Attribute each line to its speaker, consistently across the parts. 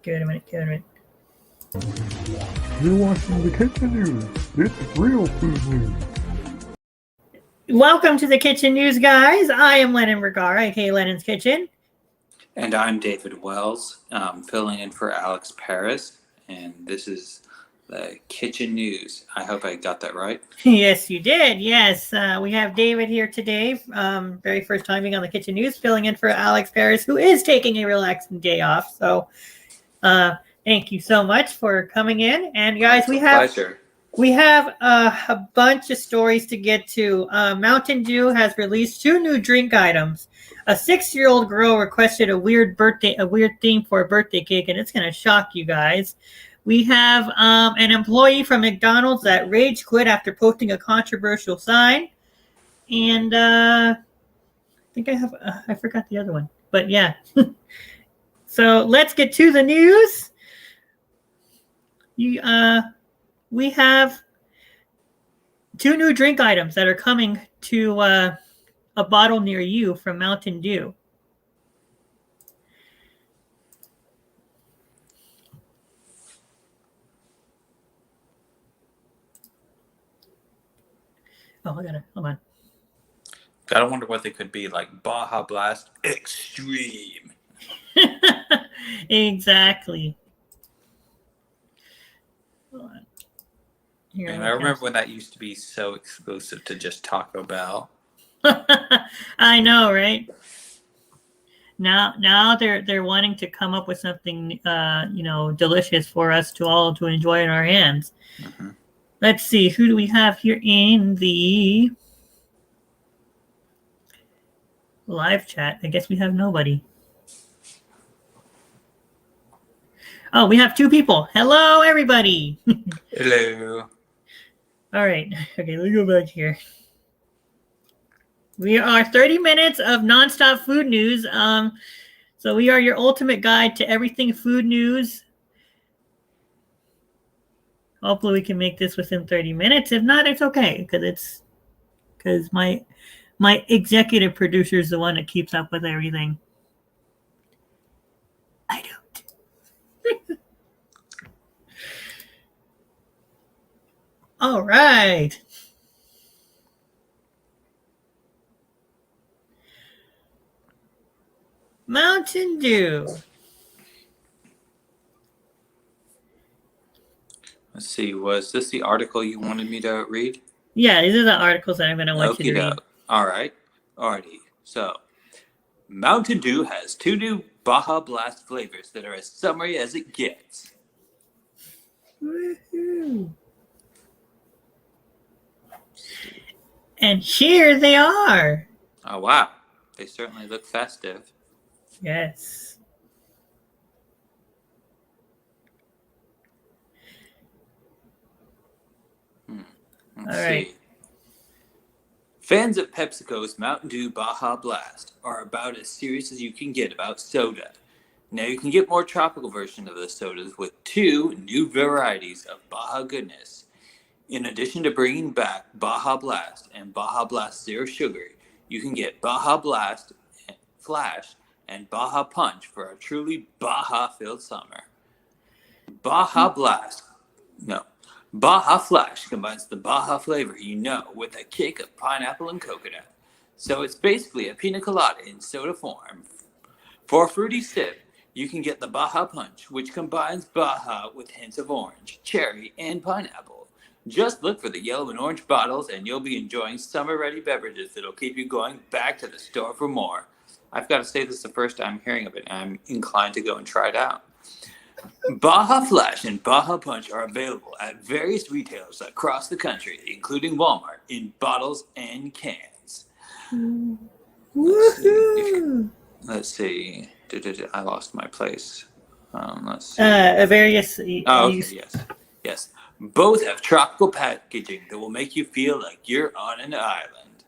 Speaker 1: Give it a minute.
Speaker 2: You're watching the Kitchen News. It's real food news.
Speaker 1: Welcome to the Kitchen News, guys. I am Lennon Vergara, aka Lennon's Kitchen.
Speaker 3: And I'm David Wells, filling in for Alex Paris, and this is the Kitchen News. I hope I got that right.
Speaker 1: Yes, you did. Yes, we have David here today. Very first time being on the Kitchen News, filling in for Alex Paris, who is taking a relaxing day off. So, thank you so much for coming in. And guys,
Speaker 3: Pleasure.
Speaker 1: We have a bunch of stories to get to. Mountain Dew has released 2 new drink items. A 6-year-old girl requested a weird theme for a birthday cake, and it's going to shock you guys. We have an employee from McDonald's that rage quit after posting a controversial sign. And I think I forgot the other one. But yeah. So let's get to the news. We have 2 new drink items that are coming to a bottle near you from Mountain Dew. Oh, hold on.
Speaker 3: Gotta wonder what they could be, like Baja Blast Extreme.
Speaker 1: Exactly.
Speaker 3: And I remember when that used to be so exclusive to just Taco Bell.
Speaker 1: I know, right? Now they're wanting to come up with something delicious for us to all to enjoy in our hands.
Speaker 3: Mm-hmm.
Speaker 1: Let's see, who do we have here in the live chat? I guess we have nobody. Oh, we have 2 people. Hello, everybody.
Speaker 3: Hello.
Speaker 1: All right. Okay, let me go back here. We are 30 minutes of nonstop food news. So we are your ultimate guide to everything food news. Hopefully we can make this within 30 minutes. If not, it's okay, because my executive producer is the one that keeps up with everything. I don't. All right. Mountain Dew.
Speaker 3: Let's see, was this the article you wanted me to read?
Speaker 1: Yeah, these are the articles that I'm going to want you to read.
Speaker 3: All right. Alrighty. So, Mountain Dew has 2 new Baja Blast flavors that are as summery as it gets.
Speaker 1: Woohoo. And here they are.
Speaker 3: Oh, wow. They certainly look festive.
Speaker 1: Yes.
Speaker 3: Let's see. Fans of PepsiCo's Mountain Dew Baja Blast are about as serious as you can get about soda. Now you can get more tropical versions of the sodas with 2 new varieties of Baja goodness. In addition to bringing back Baja Blast and Baja Blast Zero Sugar, you can get Baja Blast Flash and Baja Punch for a truly Baja-filled summer. Baja Flash combines the Baja flavor with a kick of pineapple and coconut. So it's basically a pina colada in soda form. For a fruity sip, you can get the Baja Punch, which combines Baja with hints of orange, cherry, and pineapple. Just look for the yellow and orange bottles and you'll be enjoying summer-ready beverages that'll keep you going back to the store for more. I've got to say this is the first time hearing of it, and I'm inclined to go and try it out. Baja Flash and Baja Punch are available at various retailers across the country, including Walmart, in bottles and cans. Let's see. I lost my place. Let's see.
Speaker 1: Various.
Speaker 3: Oh, okay, yes. Both have tropical packaging that will make you feel like you're on an island.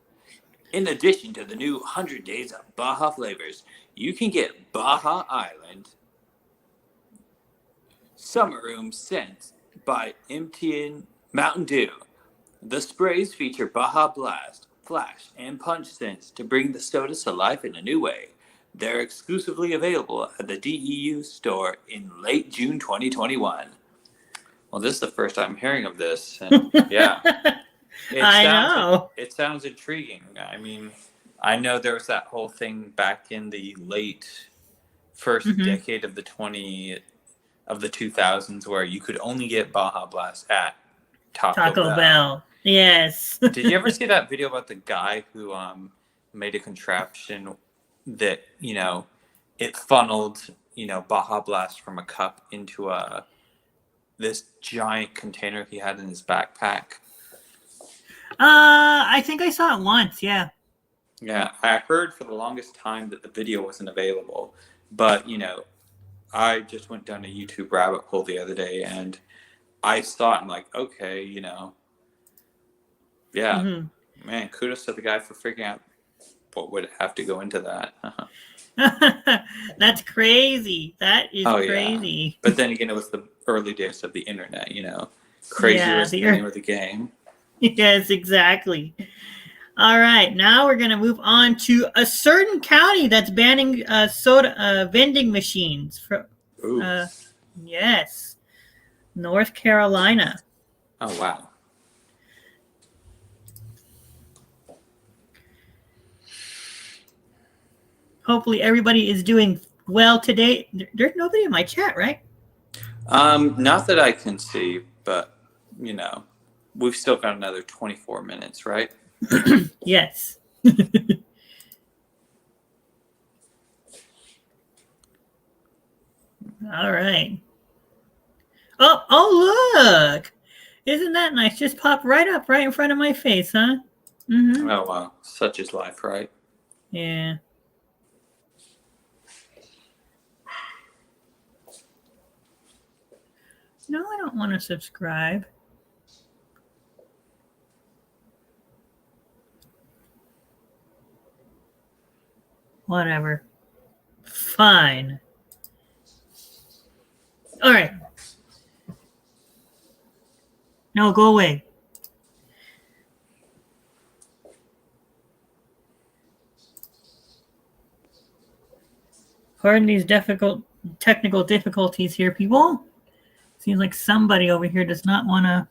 Speaker 3: In addition to the new 100 Days of Baja flavors, you can get Baja Island, Summer Room Scent by MTN Mountain Dew. The sprays feature Baja Blast, Flash, and Punch scents to bring the sodas to life in a new way. They're exclusively available at the DEU store in late June 2021. Well, this is the first time hearing of this, and yeah,
Speaker 1: I know.
Speaker 3: it sounds intriguing. I mean, I know there was that whole thing back in the late first decade of the 2000s where you could only get Baja Blast at
Speaker 1: Taco Bell. Yes.
Speaker 3: Did you ever see that video about the guy who made a contraption that, it funneled, Baja Blast from a cup into this giant container he had in his backpack?
Speaker 1: I think I saw it once, yeah.
Speaker 3: Yeah, I heard for the longest time that the video wasn't available, but, I just went down a YouTube rabbit hole the other day and I saw it. I'm like, okay, yeah, man, kudos to the guy for figuring out what would have to go into that.
Speaker 1: That's crazy. That is crazy.
Speaker 3: Yeah. But then again, it was the early days of the internet, Crazy was the name of the game.
Speaker 1: Yes, exactly. All right, now we're going to move on to a certain county that's banning soda vending machines. Yes, North Carolina.
Speaker 3: Oh, wow.
Speaker 1: Hopefully everybody is doing well today. There's nobody in my chat, right?
Speaker 3: Not that I can see, but, we've still got another 24 minutes, right?
Speaker 1: Yes. All right. Oh, look. Isn't that nice? Just popped right up right in front of my face, huh? Mm-hmm.
Speaker 3: Oh, wow. Such is life, right?
Speaker 1: Yeah. No, I don't want to subscribe. Whatever. Fine. All right. No, go away. Pardon these technical difficulties here, people. Seems like somebody over here does not want to.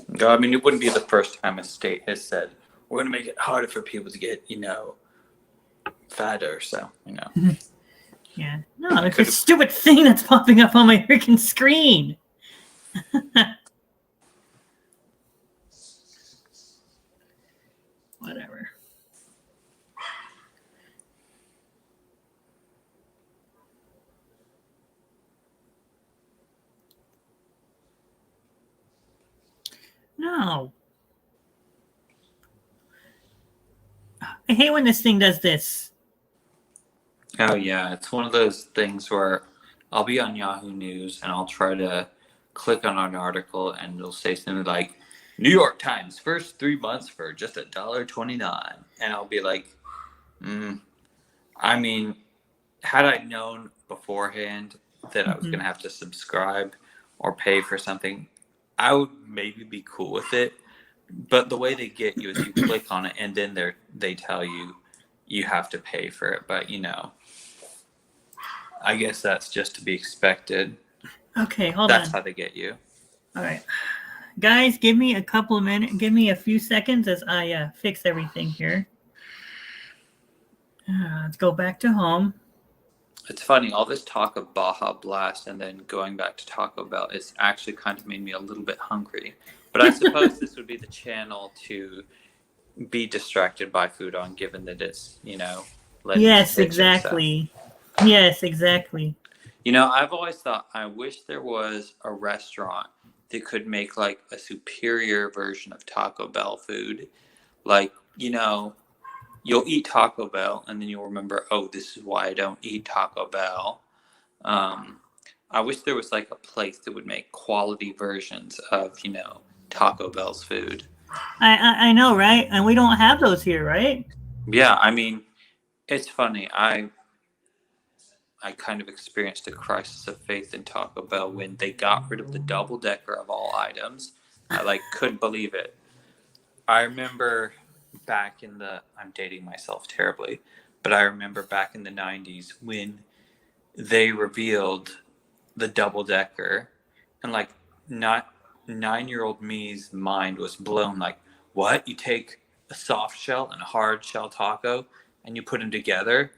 Speaker 3: No, I mean, it wouldn't be the first time a state has said, we're going to make it harder for people to get, fatter. So,
Speaker 1: Yeah. No, it's a stupid thing that's popping up on my freaking screen. Whatever. No. I hate when this thing does this.
Speaker 3: Oh, yeah. It's one of those things where I'll be on Yahoo News and I'll try to click on an article and it'll say something like, New York Times, first 3 months for just $1.29. And I'll be like, I mean, had I known beforehand that I was going to have to subscribe or pay for something, I would maybe be cool with it. But the way they get you is you click on it and then they tell you you have to pay for it. But, I guess that's just to be expected.
Speaker 1: Okay, hold on.
Speaker 3: That's how they get you.
Speaker 1: All right. Guys, give me a couple of minutes. Give me a few seconds as I fix everything here. Let's go back to home.
Speaker 3: It's funny, all this talk of Baja Blast and then going back to Taco Bell, it's actually kind of made me a little bit hungry. But I suppose this would be the channel to be distracted by food on, given that it's,
Speaker 1: Yes, exactly. Yes, exactly.
Speaker 3: I've always thought, I wish there was a restaurant that could make like a superior version of Taco Bell food. Like, you'll eat Taco Bell and then you'll remember, oh, this is why I don't eat Taco Bell. I wish there was like a place that would make quality versions of, Taco Bell's food.
Speaker 1: I know, right? And we don't have those here, right?
Speaker 3: Yeah, I mean, it's funny. I kind of experienced a crisis of faith in Taco Bell when they got rid of the double decker of all items. I couldn't believe it. I remember back in I'm dating myself terribly, but I remember back in the 90s when they revealed the double decker, and like not 9-year-old me's mind was blown. Like, what? You take a soft shell and a hard shell taco and you put them together?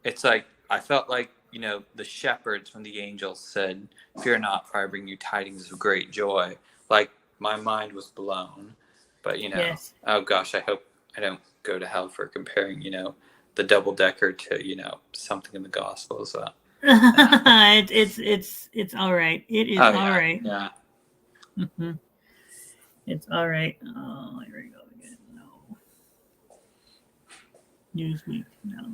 Speaker 3: It's like, I felt like, the shepherds from the angels said, "Fear not, for I bring you tidings of great joy." Like, my mind was blown. But,
Speaker 1: Yes.
Speaker 3: oh gosh, I hope I don't go to hell for comparing, the double decker to, something in the Gospels.
Speaker 1: It's all right. It is
Speaker 3: Oh,
Speaker 1: all
Speaker 3: yeah.
Speaker 1: right.
Speaker 3: Yeah.
Speaker 1: Mm-hmm. It's all right. Oh, here we go again. No. Newsweek. No.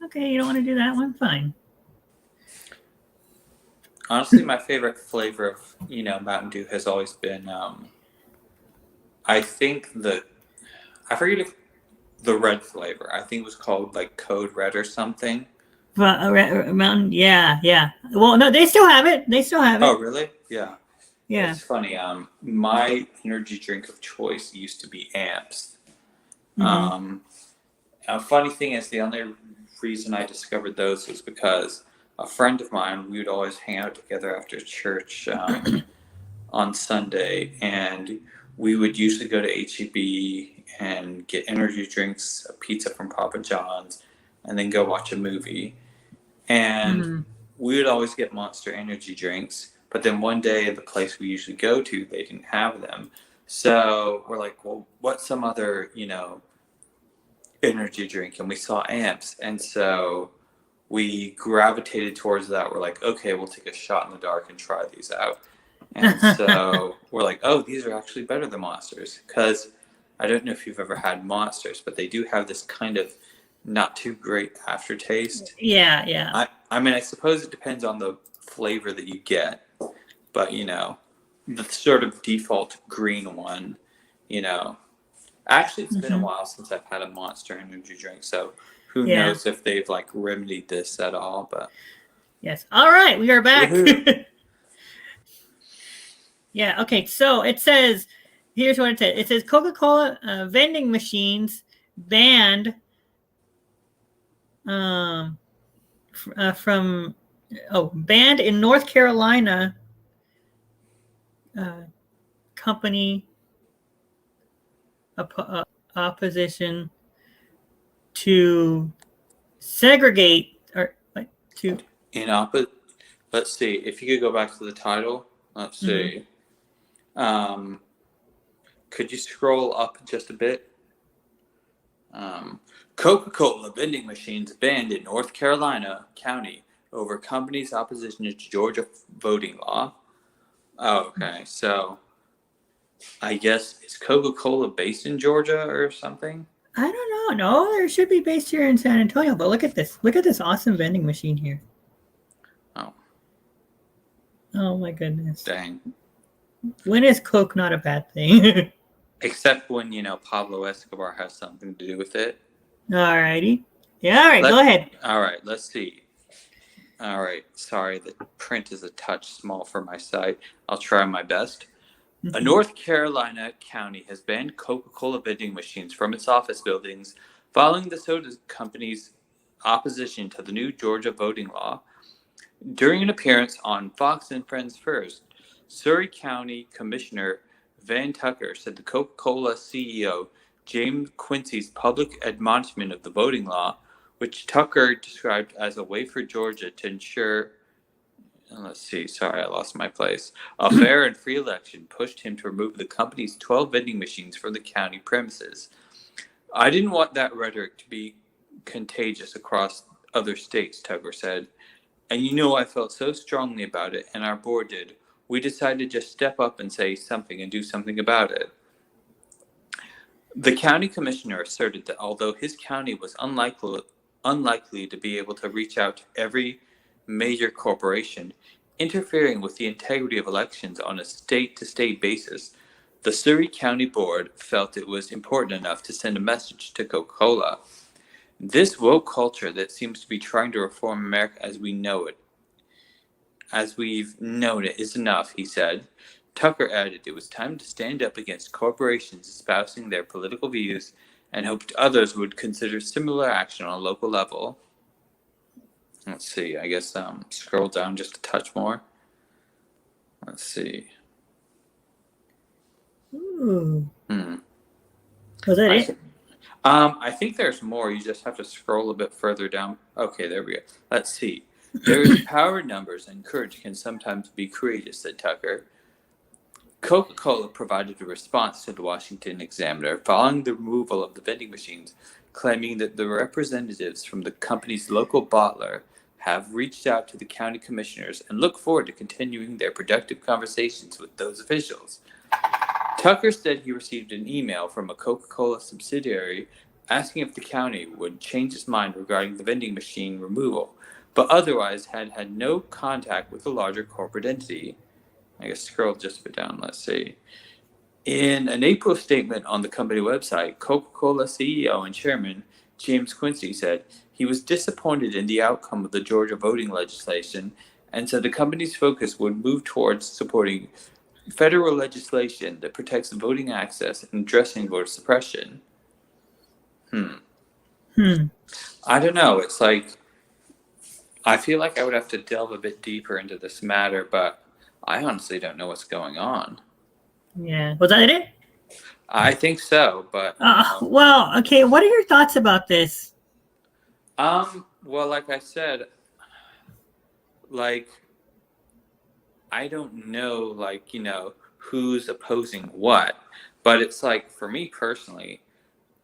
Speaker 1: Okay, you don't want to do that one? Fine.
Speaker 3: Honestly, my favorite flavor of, Mountain Dew has always been, I think I forget if the red flavor, I think it was called like Code Red or something.
Speaker 1: Mountain. Yeah, yeah. Well, no, they still have it. They still have it.
Speaker 3: Oh, really? Yeah.
Speaker 1: Yeah.
Speaker 3: It's funny. My energy drink of choice used to be Amps.
Speaker 1: Mhm.
Speaker 3: A funny thing is, the only reason I discovered those was because a friend of mine, we would always hang out together after church on Sunday, and we would usually go to HEB and get energy drinks, a pizza from Papa John's, and then go watch a movie. And
Speaker 1: Mhm.
Speaker 3: we would always get Monster energy drinks, but then one day the place we usually go to, they didn't have them. So we're like, well, what's some other, energy drink? And we saw Amps, and so we gravitated towards that. We're like, okay, we'll take a shot in the dark and try these out. And so we're like, oh, these are actually better than Monsters, because I don't know if you've ever had Monsters, but they do have this kind of not too great aftertaste.
Speaker 1: Yeah, yeah.
Speaker 3: I mean, I suppose it depends on the flavor that you get, but the sort of default green one, actually it's been a while since I've had a Monster energy drink, so who
Speaker 1: Yeah.
Speaker 3: knows if they've like remedied this at all. But
Speaker 1: Yes. All right, we are back.
Speaker 3: Woohoo.
Speaker 1: Yeah. Okay. So it says, here's what it says. It says Coca-Cola vending machines banned from banned in North Carolina. Company opposition to segregate or to
Speaker 3: let's see if you could go back to the title. Let's see. Could you scroll up just a bit? Coca-Cola vending machines banned in North Carolina county over company's opposition to Georgia voting law. Oh, okay. So I guess, is Coca-Cola based in Georgia or something?
Speaker 1: I don't know. No, there should be based here in San Antonio. But look at this. Look at this awesome vending machine here.
Speaker 3: Oh.
Speaker 1: Oh my goodness.
Speaker 3: Dang.
Speaker 1: When is Coke not a bad thing?
Speaker 3: Except when, Pablo Escobar has something to do with it.
Speaker 1: Alrighty. Yeah, all right, go ahead.
Speaker 3: All right, let's see. All right, sorry, the print is a touch small for my sight. I'll try my best. A North Carolina county has banned Coca-Cola vending machines from its office buildings following the soda company's opposition to the new Georgia voting law. During an appearance on Fox and Friends First, Surry County Commissioner Van Tucker said the Coca-Cola CEO James Quincy's public admonishment of the voting law, which Tucker described as a way for Georgia to ensure, let's see, sorry, I lost my place, a fair and free election, pushed him to remove the company's 12 vending machines from the county premises. I didn't want that rhetoric to be contagious across other states, Tucker said. And I felt so strongly about it, and our board did. We decided to just step up and say something and do something about it. The county commissioner asserted that although his county was unlikely to be able to reach out to every major corporation, interfering with the integrity of elections on a state-to-state basis, the Surry County Board felt it was important enough to send a message to Coca-Cola. This woke culture that seems to be trying to reform America as we've known it, is enough, he said. Tucker added it was time to stand up against corporations espousing their political views and hoped others would consider similar action on a local level. Let's see, I guess scroll down just a touch more. Let's see.
Speaker 1: Ooh. Was that it?
Speaker 3: I think there's more. You just have to scroll a bit further down. Okay, there we go. Let's see. There is power in numbers, and courage can sometimes be courageous, said Tucker. Coca-Cola provided a response to the Washington Examiner following the removal of the vending machines, claiming that the representatives from the company's local bottler have reached out to the county commissioners and look forward to continuing their productive conversations with those officials. Tucker said he received an email from a Coca-Cola subsidiary asking if the county would change its mind regarding the vending machine removal, but otherwise had no contact with the larger corporate entity. I guess scroll just a bit down, let's see. In an April statement on the company website, Coca-Cola CEO and chairman James Quincy said he was disappointed in the outcome of the Georgia voting legislation and said the company's focus would move towards supporting federal legislation that protects voting access and addressing voter suppression. I don't know. It's like, I feel like I would have to delve a bit deeper into this matter, but I honestly don't know what's going on.
Speaker 1: Yeah. Was that it?
Speaker 3: I think so, but
Speaker 1: well, okay. What are your thoughts about this?
Speaker 3: well, like I said, like I don't know, like, who's opposing what, but it's like for me personally,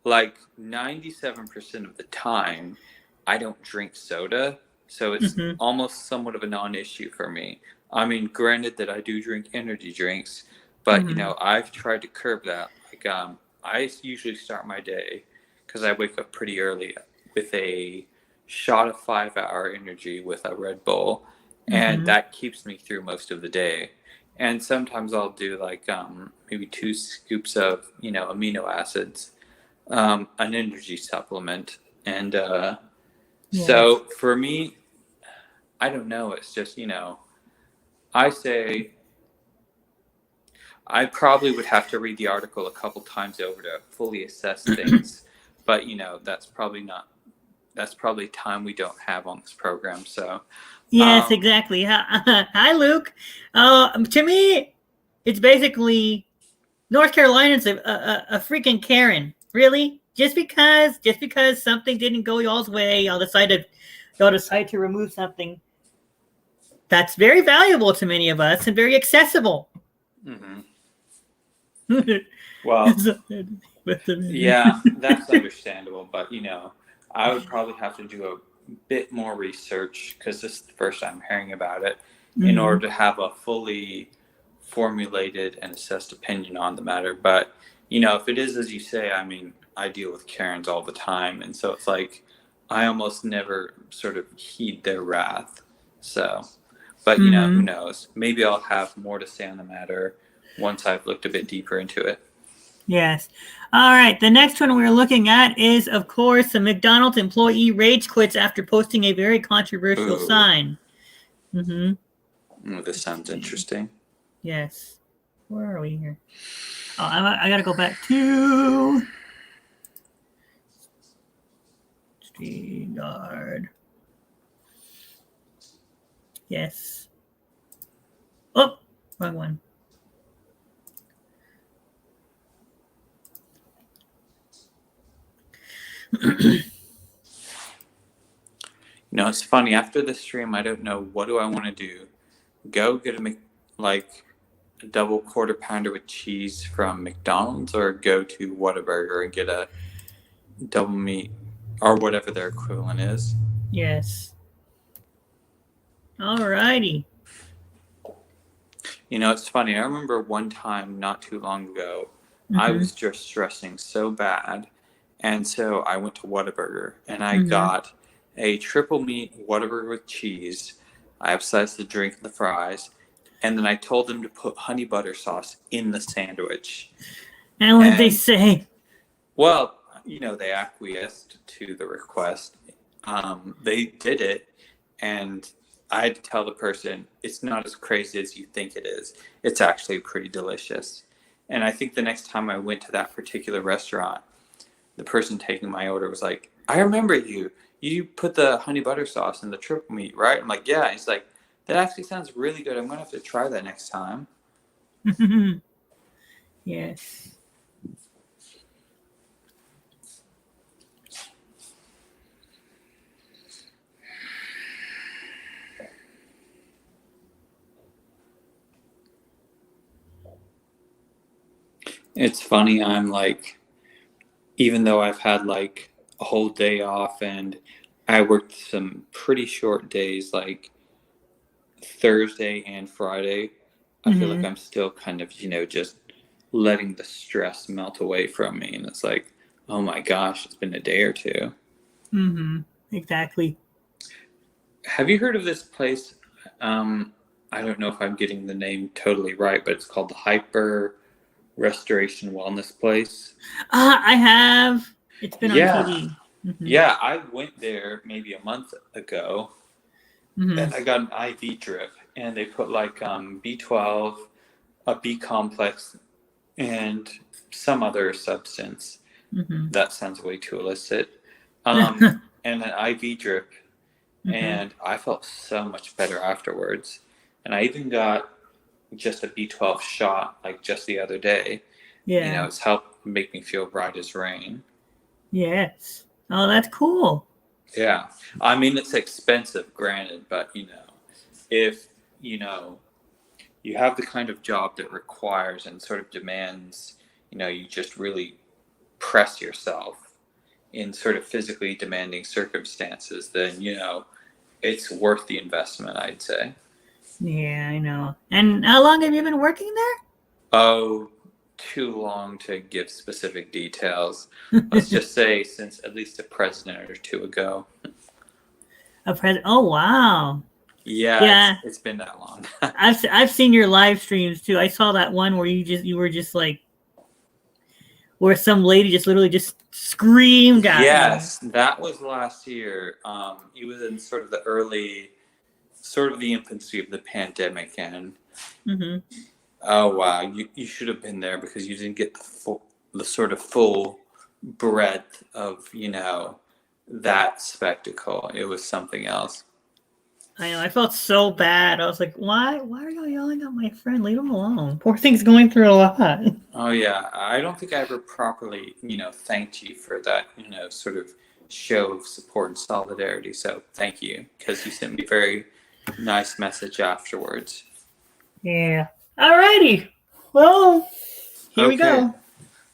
Speaker 3: like 97% of the time, I don't drink soda, so it's almost somewhat of a non-issue for me. I mean, granted that I do drink energy drinks, but I've tried to curb that. Like, I usually start my day because I wake up pretty early with a shot of 5-hour energy with a Red Bull, and that keeps me through most of the day. And sometimes I'll do like maybe 2 scoops of amino acids, an energy supplement, and so for me, I don't know. It's just I say I probably would have to read the article a couple times over to fully assess things, but that's probably time we don't have on this program. So
Speaker 1: yes, exactly. Hi, Luke. To me, it's basically North Carolina's a freaking Karen. Really, just because something didn't go y'all's way, y'all decide to remove something that's very valuable to many of us and very accessible.
Speaker 3: Well, yeah, that's understandable, but I would probably have to do a bit more research because this is the first I'm hearing about it in order to have a fully formulated and assessed opinion on the matter. But if it is as you say, I mean, I deal with Karens all the time, and so it's like I almost never sort of heed their wrath. So, but who knows? Maybe I'll have more to say on the matter once I've looked a bit deeper into it.
Speaker 1: Yes. All right. The next one we're looking at is, of course, a McDonald's employee rage quits after posting a very controversial sign.
Speaker 3: This sounds interesting.
Speaker 1: Yes. Where are we here? Oh, I got to go back to StreamYard. Yes. Oh, wrong one.
Speaker 3: It's funny. After the stream, I don't know what do I want to do. Go get a double quarter pounder with cheese from McDonald's, or go to Whataburger and get a double meat or whatever their equivalent is.
Speaker 1: Yes. All righty.
Speaker 3: It's funny. I remember one time not too long ago, I was just stressing so bad. And so I went to Whataburger and I got a triple meat Whataburger with cheese. I upsized the drink and the fries. And then I told them to put honey butter sauce in the sandwich.
Speaker 1: And what did they say?
Speaker 3: Well, they acquiesced to the request. They did it. And I had to tell the person it's not as crazy as you think it is. It's actually pretty delicious. And I think the next time I went to that particular restaurant, the person taking my order was like, I remember you. You put the honey butter sauce in the triple meat, right? I'm like, yeah. He's like, that actually sounds really good. I'm going to have to try that next time.
Speaker 1: Yes.
Speaker 3: It's funny. I'm like, even though I've had like a whole day off and I worked some pretty short days, like Thursday and Friday, I feel like I'm still kind of, just letting the stress melt away from me. And it's like, oh my gosh, it's been a day or two.
Speaker 1: Exactly.
Speaker 3: Have you heard of this place? I don't know if I'm getting the name totally right, but it's called the Hyper Restoration Wellness Place.
Speaker 1: I have. It's been on TV.
Speaker 3: Yeah, I went there maybe a month ago, and I got an IV drip, and they put like B12, a B complex, and some other substance. That sounds way too illicit. And an IV drip, and I felt so much better afterwards. And I even got just a B12 shot like just the other day.
Speaker 1: Yeah.
Speaker 3: It's helped make me feel bright as rain.
Speaker 1: Yes. Oh, that's cool.
Speaker 3: Yeah. I mean, it's expensive, granted, but, if, you have the kind of job that requires and sort of demands, you just really press yourself in sort of physically demanding circumstances, then, it's worth the investment, I'd say.
Speaker 1: Yeah, I know. And how long have you been working there?
Speaker 3: Oh, too long to give specific details. Let's just say since at least a president or two ago.
Speaker 1: A president? Oh, wow.
Speaker 3: Yeah. It's been that long.
Speaker 1: I've seen your live streams too. I saw that one where you were just like, where some lady just literally just screamed at
Speaker 3: Yes, that was last year. It was in sort of the infancy of the pandemic, and oh wow, you should have been there because you didn't get the sort of full breadth of that spectacle. It was something else.
Speaker 1: I know. I felt so bad. I was like, why are y'all yelling at my friend? Leave him alone. Poor thing's going through a lot.
Speaker 3: Oh yeah, I don't think I ever properly thanked you for that sort of show of support and solidarity. So thank you, because you sent me a very nice message afterwards.
Speaker 1: Yeah. Alrighty. Well, here we go.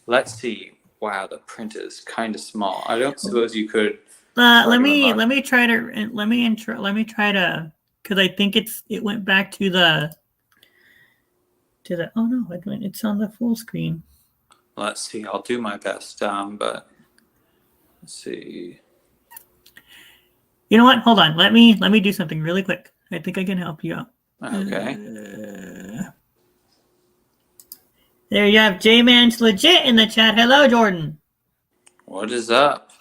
Speaker 3: Let's see. Wow, the print is kind of small. I don't suppose you could.
Speaker 1: Let me try to because I think it went back to the oh no, it's on the full screen.
Speaker 3: Let's see. I'll do my best. But let's see.
Speaker 1: You know what? Hold on. Let me do something really quick. I think I can help you out.
Speaker 3: Okay.
Speaker 1: There you have J-Man's legit in the chat. Hello, Jordan.
Speaker 3: What is up?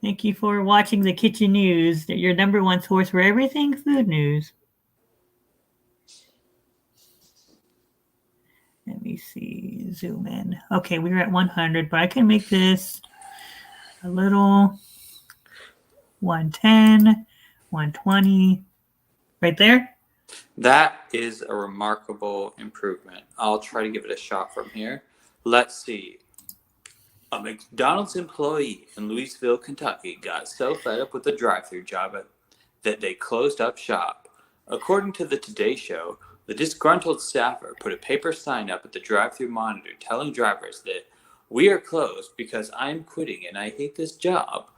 Speaker 1: Thank you for watching the Kitchen News, your number one source for everything food news. Let me see. Zoom in. Okay, we were at 100, but I can make this a little 110, 120. Right there?
Speaker 3: That is a remarkable improvement. I'll try to give it a shot from here. Let's see. A McDonald's employee in Louisville, Kentucky got so fed up with the drive-thru job that they closed up shop. According to the Today Show, the disgruntled staffer put a paper sign up at the drive-thru monitor telling drivers that "We are closed because I'm quitting and I hate this job."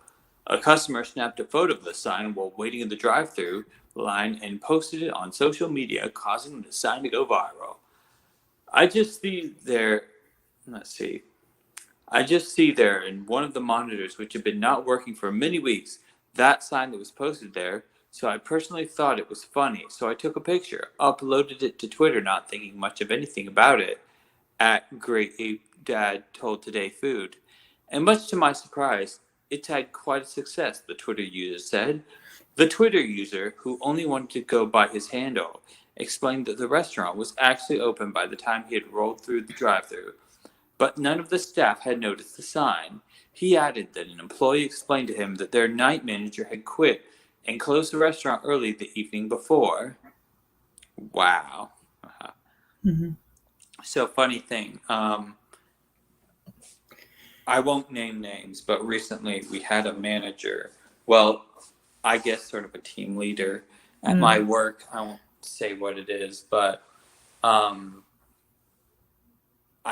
Speaker 3: A customer snapped a photo of the sign while waiting in the drive-thru line and posted it on social media, causing the sign to go viral. I just see there in one of the monitors, which had been not working for many weeks, that sign that was posted there. So I personally thought it was funny. So I took a picture, uploaded it to Twitter, not thinking much of anything about it, at Great Ape Dad Told Today Food. And much to my surprise, it's had quite a success, the Twitter user said. The Twitter user, who only wanted to go by his handle, explained that the restaurant was actually open by the time he had rolled through the drive-thru, but none of the staff had noticed the sign. He added that an employee explained to him that their night manager had quit and closed the restaurant early the evening before. Wow.
Speaker 1: Mm-hmm.
Speaker 3: So, funny thing, I won't name names, but recently we had a manager, well, I guess sort of a team leader at my work. I won't say what it is, but I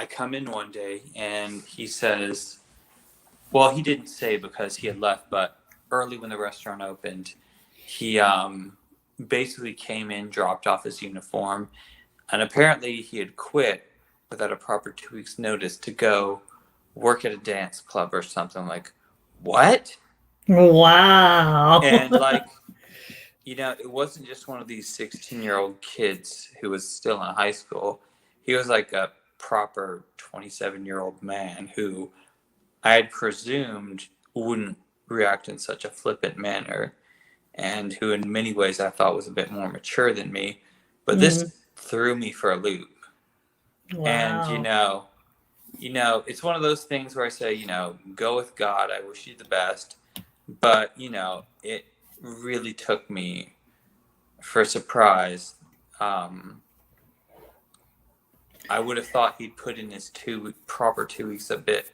Speaker 3: come in one day and he says, well, he didn't say because he had left, but early when the restaurant opened, he basically came in, dropped off his uniform, and apparently he had quit without a proper 2 weeks notice to go work at a dance club or something. Like, what?
Speaker 1: Wow.
Speaker 3: And like, you know, it wasn't just one of these 16-year-old kids who was still in high school. He was like a proper 27-year-old man who I had presumed wouldn't react in such a flippant manner, and who in many ways I thought was a bit more mature than me. But this threw me for a loop.
Speaker 1: Wow.
Speaker 3: And you know, it's one of those things where I say, you know, go with God. I wish you the best. But, you know, it really took me for a surprise. I would have thought he'd put in his proper 2 weeks a bit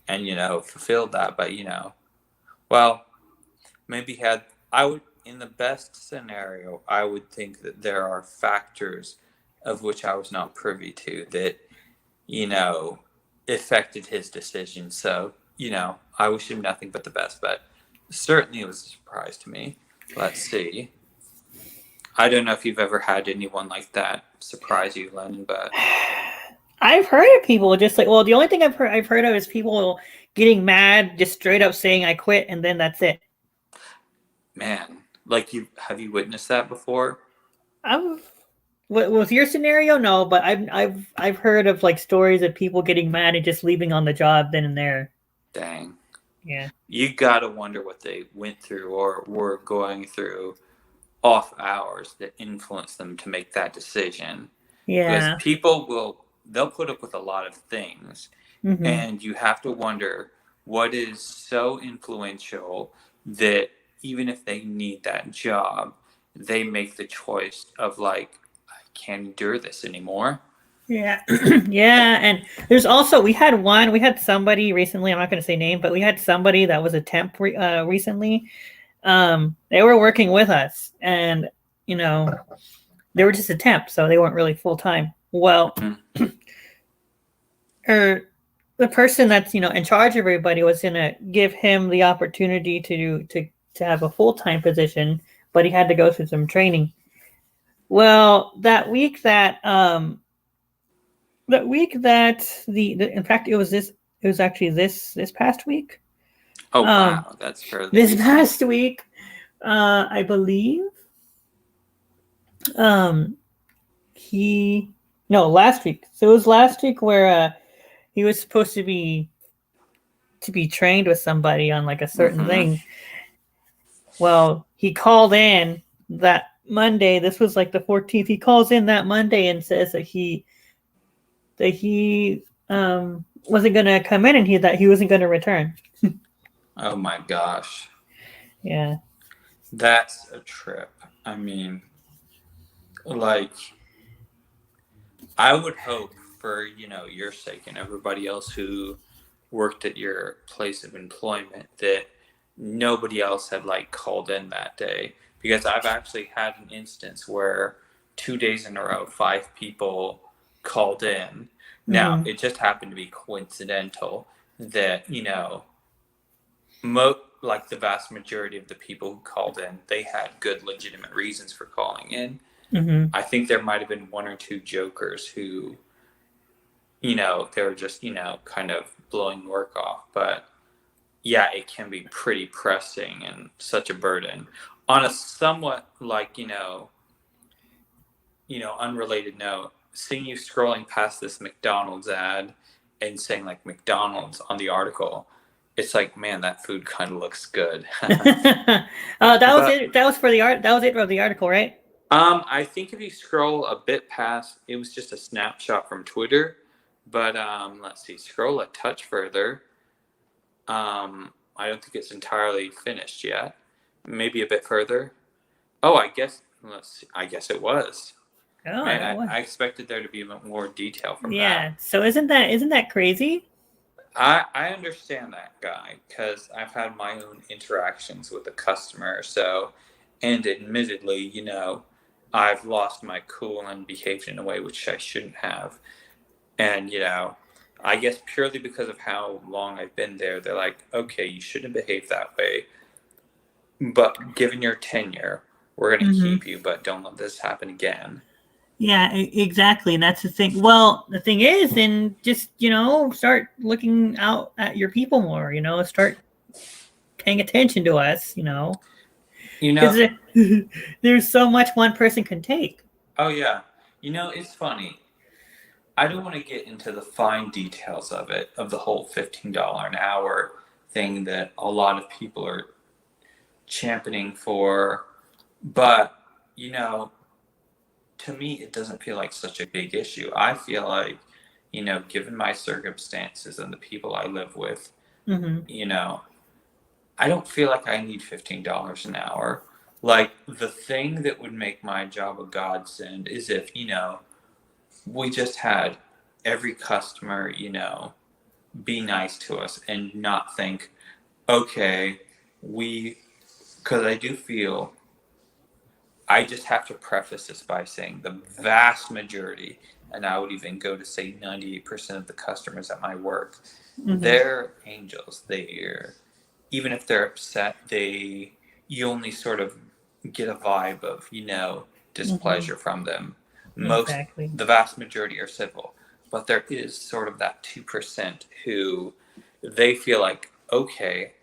Speaker 3: and, you know, fulfilled that. But, you know, well, maybe in the best scenario, I would think that there are factors of which I was not privy to that, you know, affected his decision. So, you know, I wish him nothing but the best, but certainly it was a surprise to me. Let's see. I don't know if you've ever had anyone like that surprise you, Lennon, but
Speaker 1: I've heard of people just like, well, the only thing I've heard of is people getting mad, just straight up saying I quit, and then that's it.
Speaker 3: man, like have you witnessed that before?
Speaker 1: What was your scenario? No, but I've heard of like stories of people getting mad and just leaving on the job then and there.
Speaker 3: Dang.
Speaker 1: Yeah.
Speaker 3: You gotta wonder what they went through or were going through off hours that influenced them to make that decision.
Speaker 1: Yeah.
Speaker 3: Because they'll put up with a lot of things, and you have to wonder what is so influential that even if they need that job, they make the choice of like, I can't endure this anymore.
Speaker 1: Yeah. Yeah. And there's also, we had somebody recently, I'm not going to say name, but we had somebody that was a temp recently. They were working with us and, you know, they were just a temp, so they weren't really full time. Well, the person that's, you know, in charge of everybody was going to give him the opportunity to have a full-time position, but he had to go through some training. Well, that week that in fact it was actually this past week.
Speaker 3: Oh wow, that's fairly
Speaker 1: this
Speaker 3: recent.
Speaker 1: past week, I believe last week. So it was last week where he was supposed to be trained with somebody on like a certain thing. Well, he called in that Monday. This was like the 14th. He calls in that Monday and says that he wasn't going to come in and that he wasn't going to return.
Speaker 3: Oh my gosh.
Speaker 1: Yeah.
Speaker 3: That's a trip. I mean, like, I would hope for, you know, your sake and everybody else who worked at your place of employment that nobody else had like called in that day, because I've actually had an instance where 2 days in a row 5 people called in. Now it just happened to be coincidental that, you know, like the vast majority of the people who called in, they had good legitimate reasons for calling in. I think there might have been 1 or 2 jokers who, you know, they were just, you know, kind of blowing work off. But yeah, it can be pretty pressing and such a burden. On a somewhat like, you know, unrelated note, seeing you scrolling past this McDonald's ad and saying like McDonald's on the article, it's like, man, that food kind of looks good.
Speaker 1: That was
Speaker 3: But
Speaker 1: it. That was for the art. That was it for the article, right?
Speaker 3: I think if you scroll a bit past, it was just a snapshot from Twitter. But let's see, scroll a touch further. I don't think it's entirely finished yet. Maybe a bit further. Oh, I guess let's see. I guess it was.
Speaker 1: Oh,
Speaker 3: Man, I expected there to be a bit more detail from that.
Speaker 1: yeah. So isn't that crazy?
Speaker 3: I understand that, guy, because I've had my own interactions with a customer. So, and admittedly, I've lost my cool and behaved in a way which I shouldn't have. And, I guess purely because of how long I've been there, they're like, okay, you shouldn't behave that way. But given your tenure, we're going to keep you, but don't let this happen again.
Speaker 1: Yeah, exactly. And that's the thing. Well, the thing is, then just, start looking out at your people more, start paying attention to us, because there's so much one person can take.
Speaker 3: Oh, yeah. It's funny. I don't want to get into the fine details of it, of the whole $15 an hour thing that a lot of people are championing for. But, to me, it doesn't feel like such a big issue. I feel like, given my circumstances and the people I live with, I don't feel like I need $15 an hour. Like, the thing that would make my job a godsend is if, we just had every customer, be nice to us and not think, okay, because I do feel, I just have to preface this by saying the vast majority, and I would even go to say 98% of the customers at my work, they're angels. Even if they're upset, you only sort of get a vibe of, displeasure from them. The vast majority are civil, but there is sort of that 2% who they feel like, okay,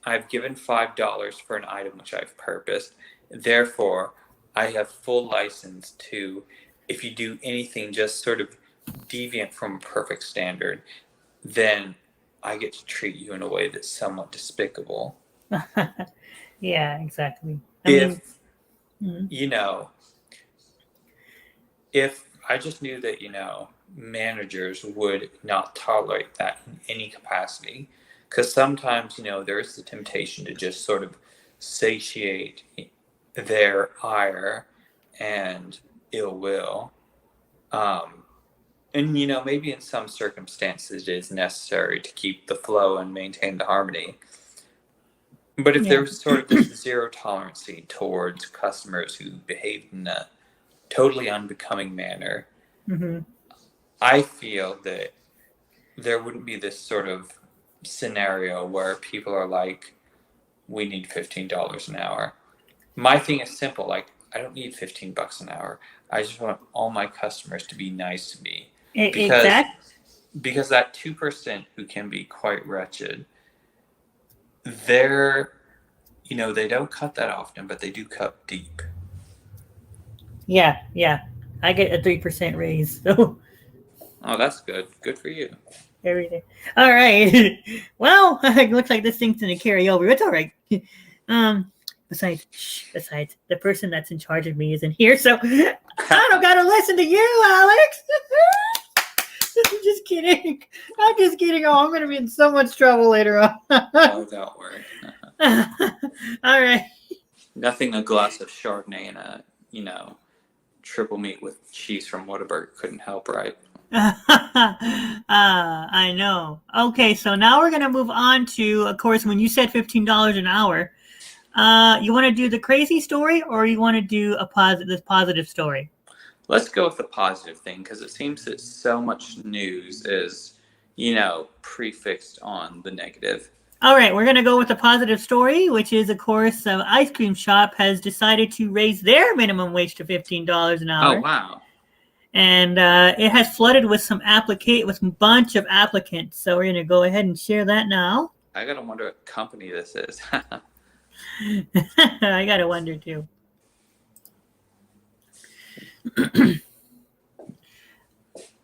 Speaker 3: I've given $5 for an item which I've purposed, therefore I have full license to, if you do anything just sort of deviant from a perfect standard, then I get to treat you in a way that's somewhat despicable.
Speaker 1: Yeah, exactly.
Speaker 3: If I just knew that, managers would not tolerate that in any capacity, because sometimes, there is the temptation to just sort of satiate their ire and ill will. And, maybe in some circumstances it is necessary to keep the flow and maintain the harmony. But if there was sort of this zero tolerance towards customers who behaved in a totally unbecoming manner, I feel that there wouldn't be this sort of scenario where people are like, we need $15 an hour. My thing is simple. Like, I don't need $15 an hour. I just want all my customers to be nice to me. Because that 2% who can be quite wretched, they don't cut that often, but they do cut deep.
Speaker 1: Yeah. I get a 3% raise. So.
Speaker 3: Oh, that's good. Good for you.
Speaker 1: Every day. All right. Well, it looks like this thing's gonna carry over. It's all right. Besides, the person that's in charge of me isn't here, so I don't gotta listen to you, Alex. I'm just kidding. Oh, I'm gonna be in so much trouble later on.
Speaker 3: Oh, don't worry.
Speaker 1: All right.
Speaker 3: Nothing a glass of Chardonnay and a, triple meat with cheese from Whataburger couldn't help, right?
Speaker 1: I know. Okay, so now we're gonna move on to, of course, when you said $15 an hour, you want to do the crazy story, or you want to do this positive story?
Speaker 3: Let's go with the positive thing, because it seems that so much news is, prefixed on the negative.
Speaker 1: All right, we're going to go with the positive story, which is, of course, an ice cream shop has decided to raise their minimum wage to $15 an hour.
Speaker 3: Oh, wow.
Speaker 1: And it has flooded with with a bunch of applicants. So we're going to go ahead and share that now.
Speaker 3: I got to wonder what company this is.
Speaker 1: I got to wonder, too.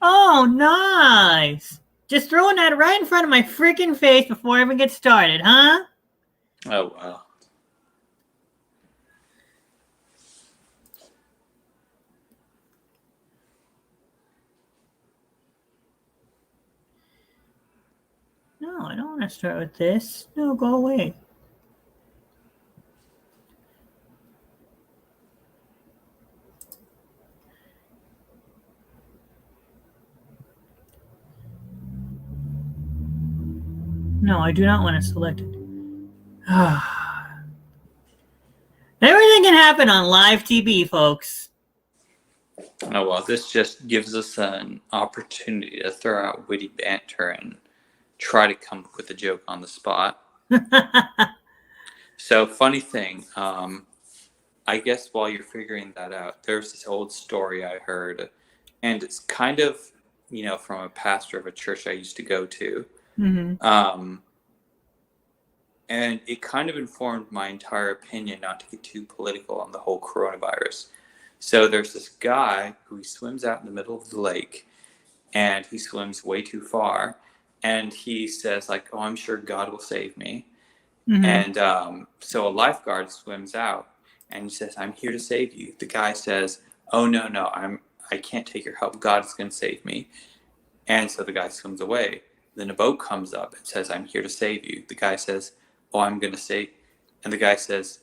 Speaker 1: Oh, nice. Just throwing that right in front of my freaking face before I even get started, huh?
Speaker 3: Oh, wow.
Speaker 1: No, I don't want to start with this. No, go away. No, I do not want to select it. Everything can happen on live TV, folks.
Speaker 3: Oh, well, this just gives us an opportunity to throw out witty banter and try to come up with a joke on the spot. So, funny thing, I guess while you're figuring that out, there's this old story I heard, and it's kind of, from a pastor of a church I used to go to.
Speaker 1: Mm-hmm.
Speaker 3: And it kind of informed my entire opinion not to get too political on the whole coronavirus. So there's this guy who swims out in the middle of the lake, and he swims way too far, and he says, like, oh, I'm sure God will save me.
Speaker 1: Mm-hmm.
Speaker 3: And so a lifeguard swims out, and he says, I'm here to save you. The guy says, oh, no, I can't take your help. God is going to save me. And so the guy swims away. Then a boat comes up and says, I'm here to save you. The guy says, oh, I'm going to save. And the guy says,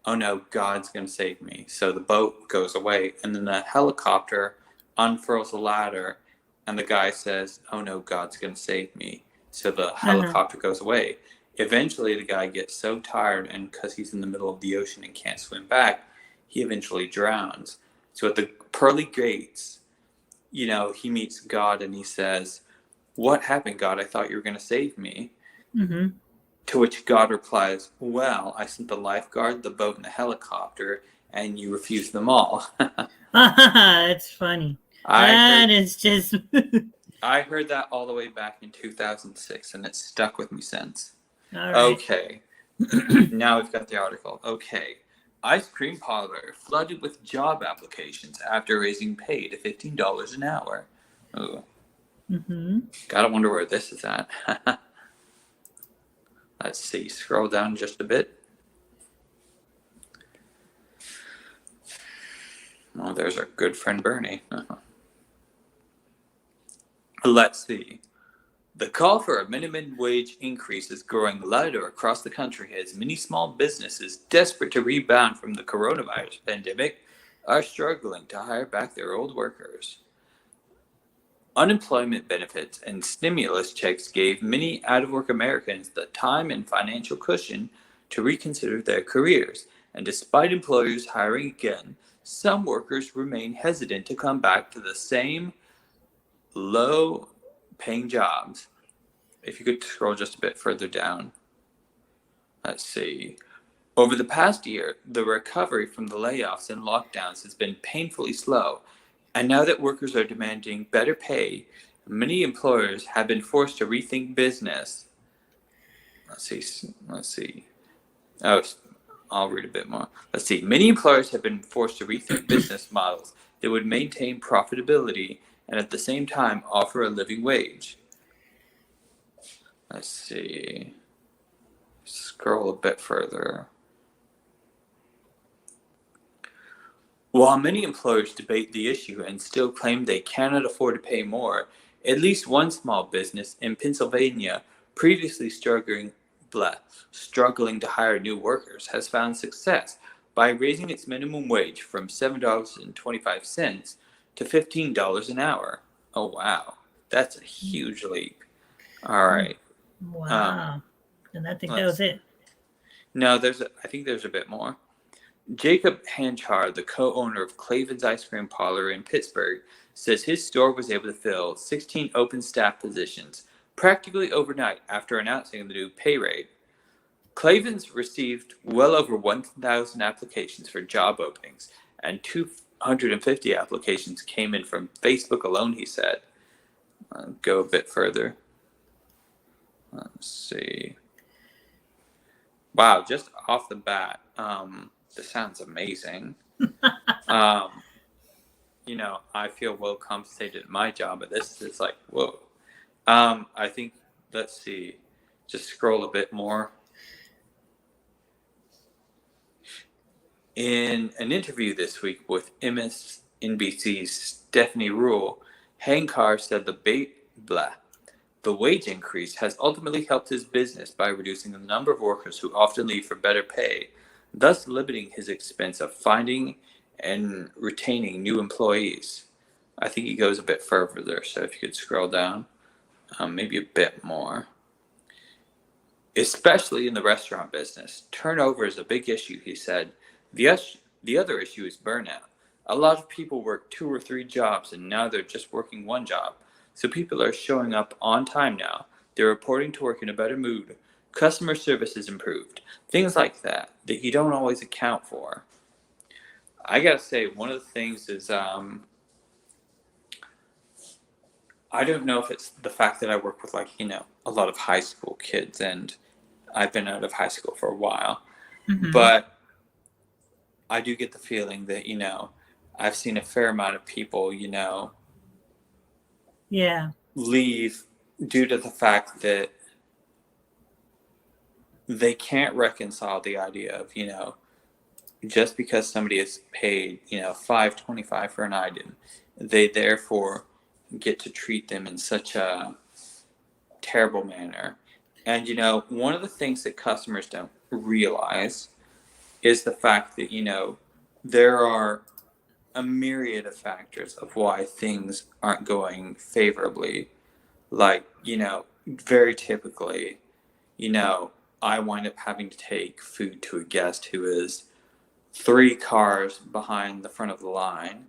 Speaker 3: oh, no, God's going to save me. So the boat goes away. And then the helicopter unfurls the ladder. And the guy says, oh, no, God's going to save me. So the helicopter goes away. Eventually, the guy gets so tired, and because he's in the middle of the ocean and can't swim back, he eventually drowns. So at the pearly gates, he meets God, and he says, what happened, God? I thought you were going to save me.
Speaker 1: Mm-hmm.
Speaker 3: To which God replies, well, I sent the lifeguard, the boat, and the helicopter, and you refused them all.
Speaker 1: That's funny. I
Speaker 3: heard that all the way back in 2006, and it's stuck with me since.
Speaker 1: All right.
Speaker 3: Okay. Now we've got the article. Okay. Ice cream parlor flooded with job applications after raising pay to $15 an hour. Ooh.
Speaker 1: Mm-hmm.
Speaker 3: Gotta wonder where this is at. Let's see. Scroll down just a bit. Oh, there's our good friend Bernie. Let's see. The call for a minimum wage increase is growing louder across the country as many small businesses desperate to rebound from the coronavirus pandemic are struggling to hire back their old workers. Unemployment benefits and stimulus checks gave many out-of-work Americans the time and financial cushion to reconsider their careers, and despite employers hiring again, some workers remain hesitant to come back to the same low-paying jobs. If you could scroll just a bit further down. Let's see. Over the past year, the recovery from the layoffs and lockdowns has been painfully slow. And now that workers are demanding better pay, many employers have been forced to rethink business. Let's see. Oh, I'll read a bit more. Let's see. Many employers have been forced to rethink business models that would maintain profitability and at the same time offer a living wage. Let's see. Scroll a bit further. While many employers debate the issue and still claim they cannot afford to pay more, at least one small business in Pennsylvania, previously struggling to hire new workers, has found success by raising its minimum wage from $7.25 to $15 an hour. Oh, wow. That's a huge leap. All right.
Speaker 1: Wow. And I think that was it.
Speaker 3: No, I think there's a bit more. Jacob Hanchar, the co-owner of Clavin's Ice Cream Parlor in Pittsburgh, says his store was able to fill 16 open staff positions practically overnight after announcing the new pay rate. Clavin's received well over 1,000 applications for job openings, and 250 applications came in from Facebook alone, he said. Go a bit further. Let's see. Wow, just off the bat, this sounds amazing. I feel well compensated at my job, but this is like, whoa. I think, let's see, just scroll a bit more. In an interview this week with MSNBC's Stephanie Rule, Hank Carr said the wage increase has ultimately helped his business by reducing the number of workers who often leave for better pay, thus limiting his expense of finding and retaining new employees. I think he goes a bit further, so if you could scroll down, maybe a bit more. Especially in the restaurant business, turnover is a big issue, he said. The other issue is burnout. A lot of people work 2 or 3 jobs and now they're just working 1 job. So people are showing up on time now. They're reporting to work in a better mood. Customer service is improved. Things like that you don't always account for. I gotta say, one of the things is, I don't know if it's the fact that I work with a lot of high school kids, and I've been out of high school for a while, but I do get the feeling that, I've seen a fair amount of people, leave due to the fact that they can't reconcile the idea of, just because somebody is paid, $5.25 for an item, they therefore get to treat them in such a terrible manner. And, one of the things that customers don't realize is the fact that, there are a myriad of factors of why things aren't going favorably. Like, very typically, I wind up having to take food to a guest who is 3 cars behind the front of the line.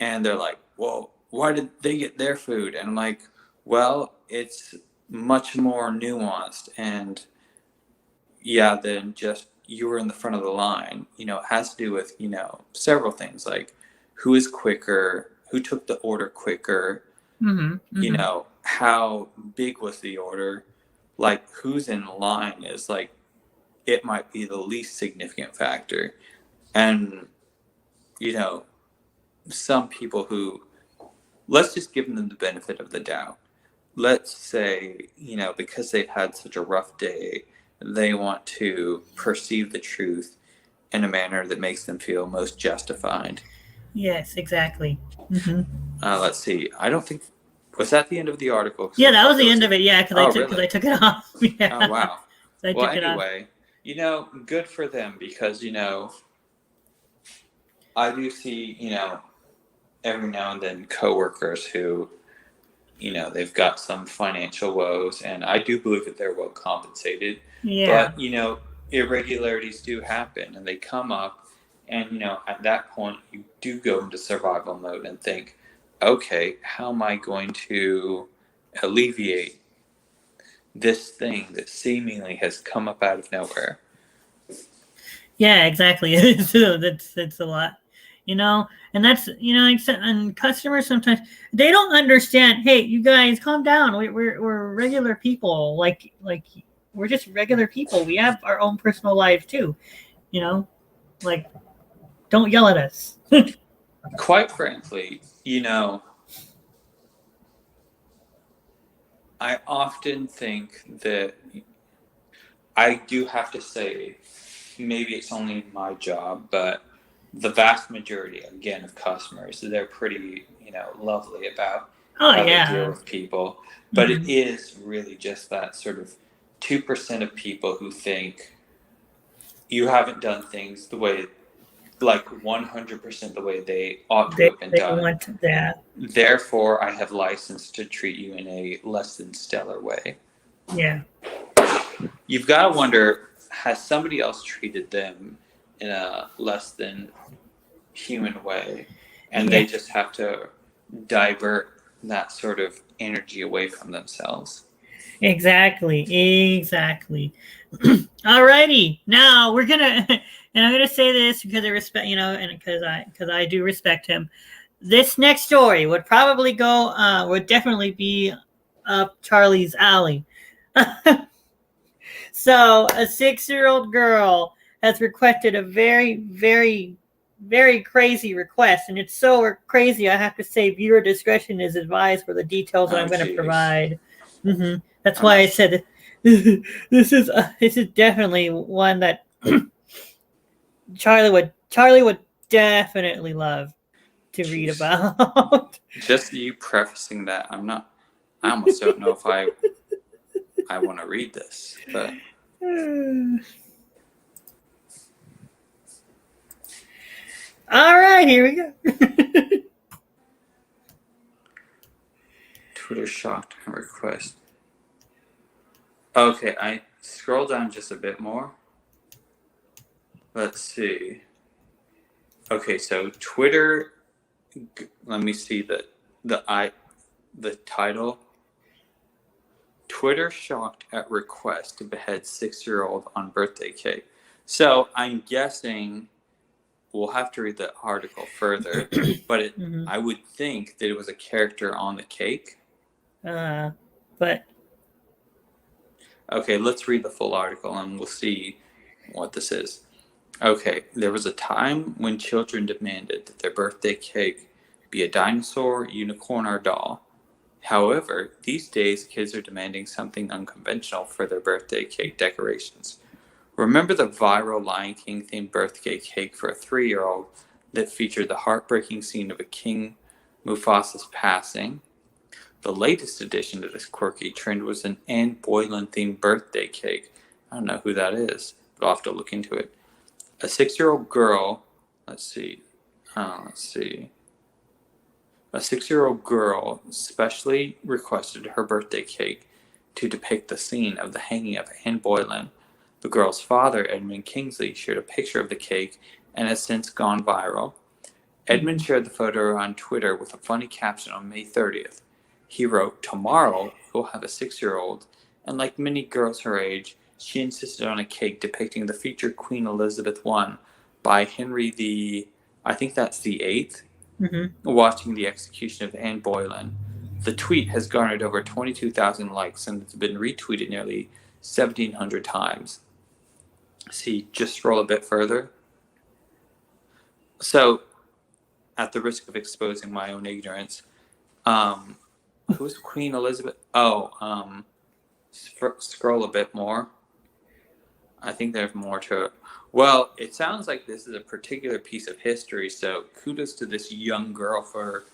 Speaker 3: And they're like, well, why did they get their food? And I'm like, well, it's much more nuanced and than just you were in the front of the line. It has to do with, several things, like who is quicker, who took the order quicker, how big was the order, like who's in line is like, it might be the least significant factor. And, some people who, let's just give them the benefit of the doubt. Let's say, because they've had such a rough day, they want to perceive the truth in a manner that makes them feel most justified.
Speaker 1: Yes, exactly.
Speaker 3: Let's see. I don't think, was that the end of the article?
Speaker 1: Yeah, that was the end of it. Yeah, because I took it off. Yeah.
Speaker 3: Oh, wow.
Speaker 1: So
Speaker 3: well, anyway, good for them, because, I do see, every now and then coworkers who, they've got some financial woes, and I do believe that they're well compensated.
Speaker 1: Yeah.
Speaker 3: But, irregularities do happen, and they come up, and, at that point, you do go into survival mode and think, okay, how am I going to alleviate this thing that seemingly has come up out of nowhere?
Speaker 1: Yeah, exactly. It's a lot, and that's, and customers sometimes, they don't understand. Hey, you guys, calm down. We're regular people. Like we're just regular people. We have our own personal lives too. Like, don't yell at us.
Speaker 3: Quite frankly, I often think that I do have to say, maybe it's only my job, but the vast majority, again, of customers, they're pretty, lovely about how they deal with people. But it is really just that sort of 2% of people who think you haven't done things the way, like 100% the way they ought to have been done.
Speaker 1: Want that.
Speaker 3: Therefore, I have license to treat you in a less than stellar way.
Speaker 1: Yeah.
Speaker 3: You've got to wonder, has somebody else treated them in a less than human way? And they just have to divert that sort of energy away from themselves.
Speaker 1: Exactly. Alrighty. Now we're gonna, and I'm gonna say this because I respect, and because I do respect him. This next story would probably would definitely be up Charlie's alley. So, a 6-year-old girl has requested a very, very, very crazy request, and it's so crazy. I have to say, viewer discretion is advised for the details that I'm going to provide. That's
Speaker 3: I'm
Speaker 1: why
Speaker 3: not
Speaker 1: I said this is definitely one that Charlie would definitely love to read
Speaker 3: Jeez.
Speaker 1: about.
Speaker 3: Just you prefacing that, I almost don't know if I want to read this, but
Speaker 1: All right, here we go.
Speaker 3: Twitter shocked my request. Okay, I scroll down just a bit more. Let's see. Okay, so Twitter. Let me see the title. Twitter shocked at request to behead 6-year-old on birthday cake. So I'm guessing we'll have to read the article further, but I would think that it was a character on the cake.
Speaker 1: But
Speaker 3: Okay, let's read the full article and we'll see what this is. Okay, there was a time when children demanded that their birthday cake be a dinosaur, unicorn, or doll. However, these days kids are demanding something unconventional for their birthday cake decorations. Remember the viral Lion King themed birthday cake for a 3-year-old that featured the heartbreaking scene of a King Mufasa's passing? The latest addition to this quirky trend was an Anne Boylan themed birthday cake. I don't know who that is, but I'll have to look into it. A 6-year-old girl, let's see. A 6-year-old girl specially requested her birthday cake to depict the scene of the hanging of Anne Boylan. The girl's father, Edmund Kingsley, shared a picture of the cake and has since gone viral. Edmund shared the photo on Twitter with a funny caption on May 30th. He wrote, "Tomorrow we'll have a 6-year-old, and like many girls her age, she insisted on a cake depicting the future Queen Elizabeth I by Henry I think that's the 8th, watching the execution of Anne Boylan. The tweet has garnered over 22,000 likes and has been retweeted nearly 1,700 times." See, just scroll a bit further. So, at the risk of exposing my own ignorance, who's Queen Elizabeth? Scroll a bit more. I think there's more to it. Well, it sounds like this is a particular piece of history, so kudos to this young girl for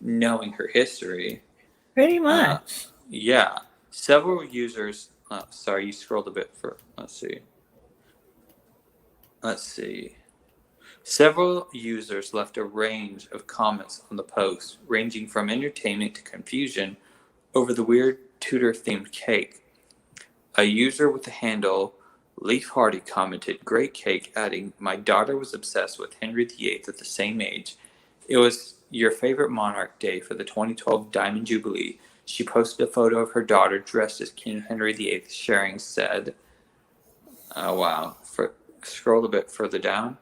Speaker 3: knowing her history.
Speaker 1: pretty much.
Speaker 3: Yeah. Several users. Sorry, you scrolled a bit for. Let's see. Several users left a range of comments on the post, ranging from entertainment to confusion over the weird Tudor-themed cake. A user with the handle Leaf Hardy commented, "Great cake," adding, "My daughter was obsessed with Henry VIII at the same age. It was your favorite monarch day for the 2012 Diamond Jubilee. She posted a photo of her daughter dressed as King Henry VIII, sharing said." Oh, wow. Scroll a bit further down.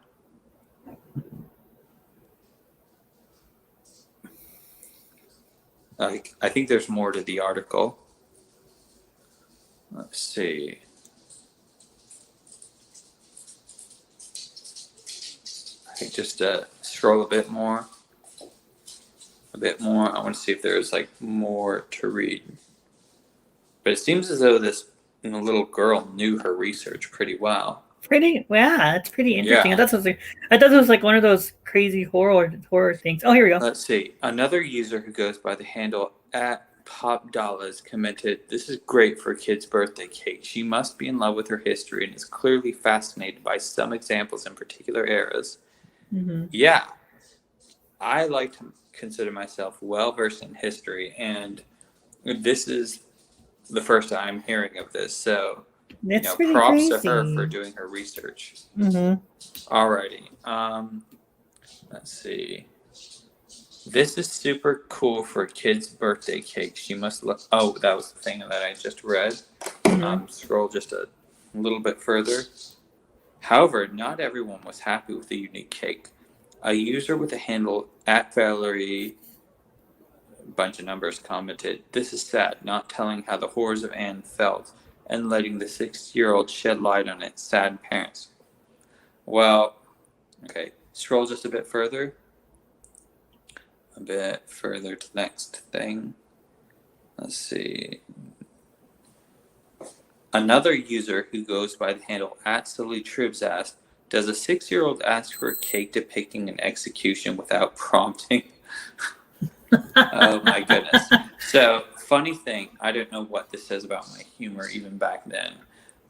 Speaker 3: I think there's more to the article. Let's see. I think just scroll a bit more. I want to see if there's like more to read. But it seems as though this little girl knew her research pretty well.
Speaker 1: That's pretty interesting.
Speaker 3: Yeah.
Speaker 1: I thought it was like one of those crazy horror things. Oh, here we go.
Speaker 3: Let's see. Another user who goes by the handle @PopDollas commented, "This is great for a kid's birthday cake. She must be in love with her history and is clearly fascinated by some examples in particular eras." Yeah. I like to consider myself well versed in history, and this is the first time I'm hearing of this. So,
Speaker 1: That's pretty
Speaker 3: props
Speaker 1: crazy.
Speaker 3: to her for doing her research. Alrighty. Let's see. "This is super cool for a kid's birthday cake. She must look." Oh, that was the thing that I just read. Scroll just a little bit further. "However, not everyone was happy with the unique cake. A user with a handle @Valerie, bunch of numbers, commented, 'This is sad, not telling how the horrors of Anne felt and letting the 6-year-old shed light on its sad parents.'" Well, okay, scroll just a bit further. To the next thing. Let's see. Another user who goes by the handle @SillyTribs asked, does a 6-year-old ask for a cake depicting an execution without prompting? Oh my goodness. So, funny thing, I don't know what this says about my humor even back then,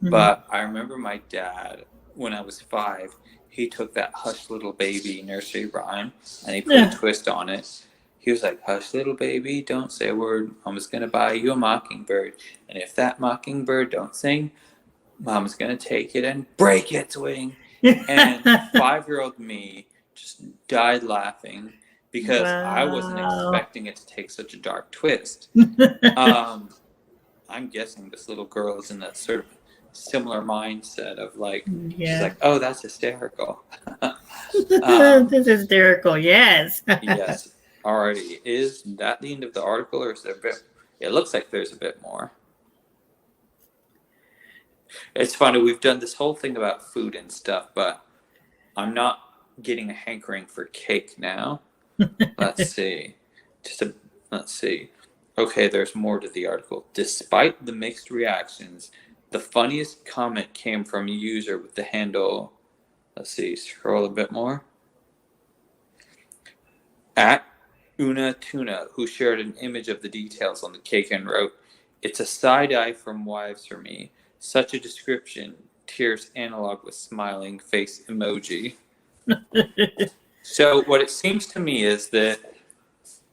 Speaker 3: but I remember my dad, when I was 5, he took that Hush Little Baby nursery rhyme and he put a twist on it. He was like, hush little baby, don't say a word. Mama's going to buy you a mockingbird. And if that mockingbird don't sing, Mama's going to take it and break its wing. And 5-year-old me just died laughing because I wasn't expecting it to take such a dark twist. I'm guessing this little girl is in that sort of similar mindset of like, she's like, oh, that's hysterical.
Speaker 1: This is hysterical, yes.
Speaker 3: Yes. Alrighty. Is that the end of the article, or is there a bit? It looks like there's a bit more. It's funny, we've done this whole thing about food and stuff, but I'm not getting a hankering for cake now. Let's see. Let's see. Okay, there's more to the article. Despite the mixed reactions, the funniest comment came from a user with the handle, let's see, scroll a bit more, @UnaTuna, who shared an image of the details on the cake and wrote, it's a side-eye from wives for me. Such a description. Tears analog with smiling face emoji. So what it seems to me is that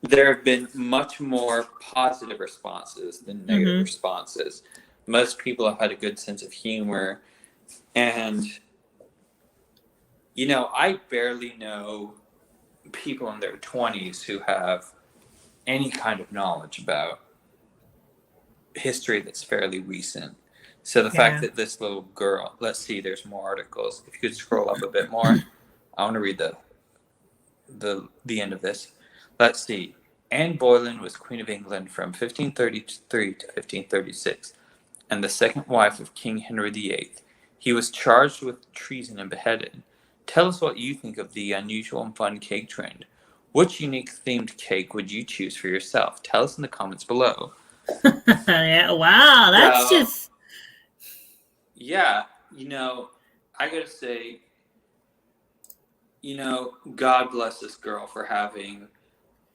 Speaker 3: there have been much more positive responses than negative responses. Most people have had a good sense of humor. And, you know, I barely know people in their 20s who have any kind of knowledge about history that's fairly recent. So the fact that this little girl, let's see, there's more articles. If you could scroll up a bit more, I want to read the end of this. Let's see. Anne Boleyn was Queen of England from 1533 to 1536, and the second wife of King Henry VIII. He was charged with treason and beheaded. Tell us what you think of the unusual and fun cake trend. Which unique themed cake would you choose for yourself? Tell us in the comments below.
Speaker 1: Yeah, wow, that's just...
Speaker 3: Yeah, you know, I gotta say, you know, God bless this girl for having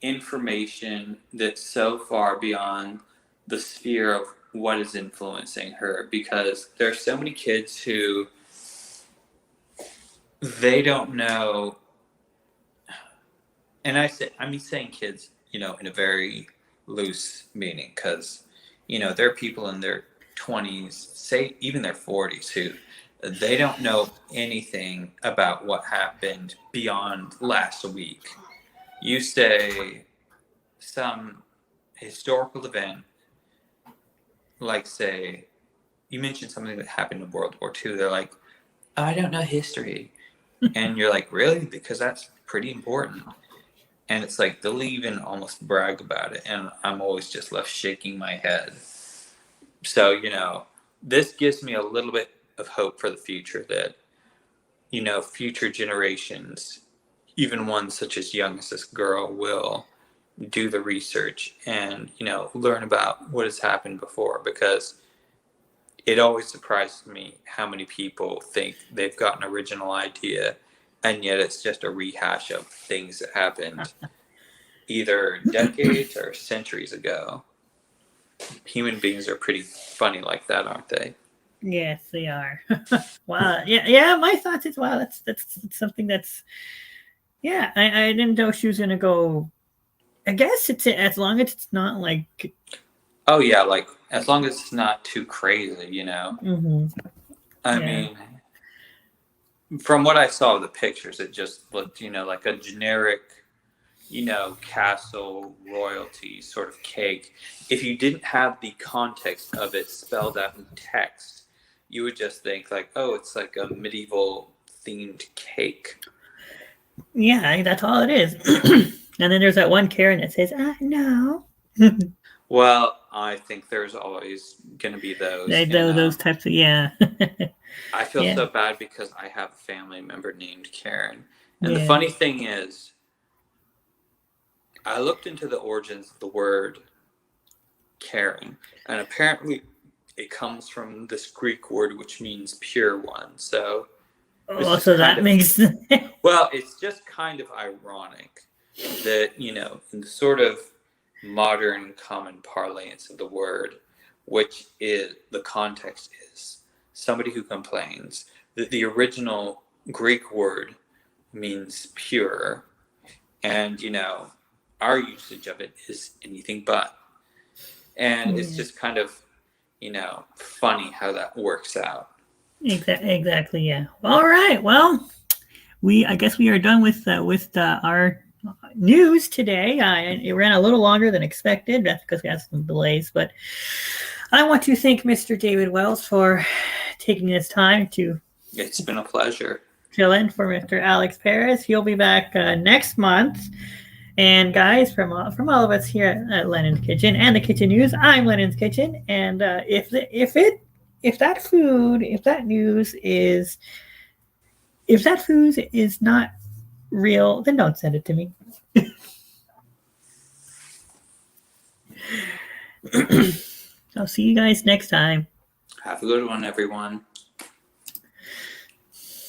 Speaker 3: information that's so far beyond the sphere of what is influencing her, because there are so many kids who they don't know, and I'm saying kids, you know, in a very loose meaning, because, you know, there are people in their 20s, say even their 40s, who they don't know anything about what happened beyond last week. You say some historical event, like say, you mentioned something that happened in World War II, they're like, oh, I don't know history. And you're like, really? Because that's pretty important. And it's like, they'll even almost brag about it. And I'm always just left shaking my head. So, you know, this gives me a little bit of hope for the future that, you know, future generations, even ones such as young as this girl, will do the research and, you know, learn about what has happened before, because it always surprises me how many people think they've got an original idea, and yet it's just a rehash of things that happened either decades or centuries ago. Human beings are pretty funny like that, aren't they?
Speaker 1: Yes, they are. Wow. Yeah. My thoughts is, wow, that's something that's, yeah. I didn't know she was gonna go. I guess it's as long as it's not like.
Speaker 3: Oh yeah, like as long as it's not too crazy, you know. I mean, from what I saw of the pictures, it just looked, you know, like a generic, you know, castle royalty sort of cake. If you didn't have the context of it spelled out in text, you would just think like, oh, it's like a medieval themed cake.
Speaker 1: Yeah, that's all it is. And then there's that one Karen that says, I know.
Speaker 3: Well, I think there's always going to be those.
Speaker 1: Those types of, yeah.
Speaker 3: I feel so bad because I have a family member named Karen. And the funny thing is, I looked into the origins of the word Karen, and apparently it comes from this Greek word which means pure one. So,
Speaker 1: Oh, so that makes
Speaker 3: well, it's just kind of ironic that, in the sort of modern common parlance of the word, which is the context is somebody who complains, that the original Greek word means pure, and our usage of it is anything but. And it's just kind of, funny how that works out.
Speaker 1: Exactly. Yeah. All right. Well, I guess we are done with our news today. It ran a little longer than expected. That's because we had some delays. But I want to thank Mr. David Wells for taking his time to.
Speaker 3: It's been a pleasure.
Speaker 1: Fill in for Mr. Alex Perez. He'll be back next month. And guys, from all of us here at Lennon's Kitchen and the Kitchen News, I'm Lennon's Kitchen. And if that food is not real, then don't send it to me. I'll see you guys next time.
Speaker 3: Have a good one, everyone.